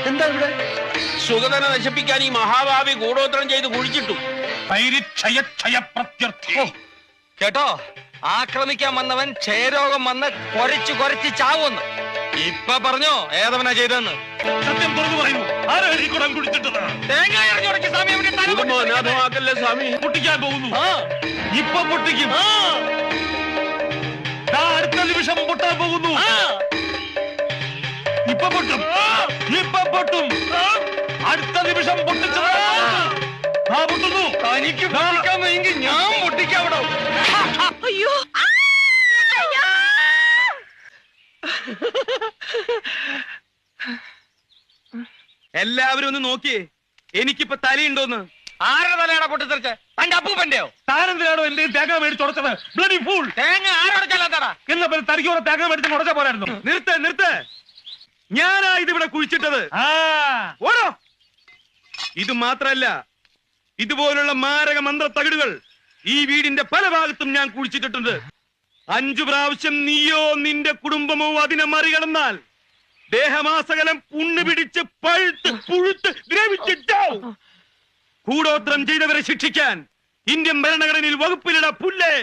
എന്താ ഇവിടെ? സുഗതന നശിപ്പിക്കാൻ ഈ മഹാഭാവി ഗൂഢോത്രം ചെയ്ത് കുഴിച്ചിട്ടു. കേട്ടോ, ആക്രമിക്കാൻ വന്നവൻ ക്ഷയരോഗം വന്ന് കൊരച്ചു കൊരച്ച് ചാവുമെന്ന്. ഇപ്പൊ പറഞ്ഞോ ഏതവനാ ചെയ്തെന്ന്? സത്യം തുറന്നു പറയൂ, ആരാ ഈ കുടം കുടിച്ചിട്ടത്? തേങ്ങ ഇറങ്ങി സ്വാമി, അനാഥമാക്കല്ലേ സ്വാമി. പൊട്ടിക്കാൻ പോകുന്നു. ഇപ്പൊ പൊട്ടിക്കും. അടുത്ത നിമിഷം പൊട്ടാൻ പോകുന്നു. ഇപ്പൊ പൊട്ടും, ഇപ്പൊ പൊട്ടും. അടുത്ത നിമിഷം പൊട്ടിച്ചത് പൊട്ടുന്നു. തനിക്ക് പൊട്ടിക്കാൻ വയ്യെങ്കിൽ ഞാൻ പൊട്ടിക്കാവിടോ. അയ്യോ, എല്ലാവരും ഒന്ന് നോക്കിയേ, എനിക്കിപ്പോ തലയുണ്ടോന്ന്. ആരുടെ തലയാണോ പൊട്ടിത്തെറിച്ച്? തന്റെ അപ്പൂപ്പന്റെയോ? താരെന്തിനാണോ എന്റെ തേങ്ങ മേടിച്ചുടച്ചത്? Bloody fool. തേങ്ങ ആരോടച്ചാലാ? എന്നാ പിന്നെ തനിക്കോടെ തേങ്ങ മേടിച്ച് ഉടച്ച പോരായിരുന്നു. നിർത്ത്. ഞാനാ ഇതിവിടെ കുഴിച്ചിട്ടത്. ഓരോ ഇത് മാത്രല്ല, ഇതുപോലുള്ള മാരക മന്ത്ര തകിടുകൾ ഈ വീടിന്റെ പല ഭാഗത്തും ഞാൻ കുഴിച്ചിട്ടിട്ടുണ്ട്. 5 പ്രാവശ്യം നീയോ നിന്റെ കുടുംബമോ അതിനെ മറികടന്നാൽ ദേഹമാസകലം പുണ്ണ് പിടിച്ച് പഴുത്ത് പുഴുത്ത് ദ്രവിച്ചിട്ടാവും. കൂടോത്രം ചെയ്തവരെ ശിക്ഷിക്കാൻ ഇന്ത്യൻ ഭരണഘടനയിൽ വകുപ്പിലിട പുല്ലേ.